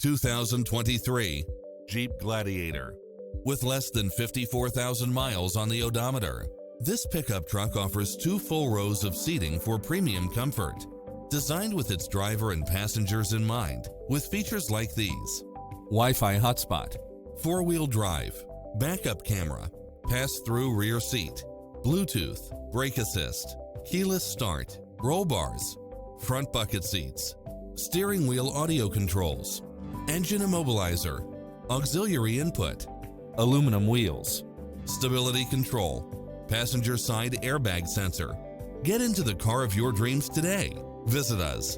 2023 Jeep Gladiator. With less than 54,000 miles on the odometer, this pickup truck offers 2 full rows of seating for premium comfort. Designed with its driver and passengers in mind, with features like these: Wi-Fi hotspot, 4-wheel drive, backup camera, pass-through rear seat, Bluetooth, brake assist, keyless start, roll bars, front bucket seats, steering wheel audio controls, engine immobilizer, auxiliary input, aluminum wheels, stability control, passenger side airbag sensor. Get into the car of your dreams today. Visit us.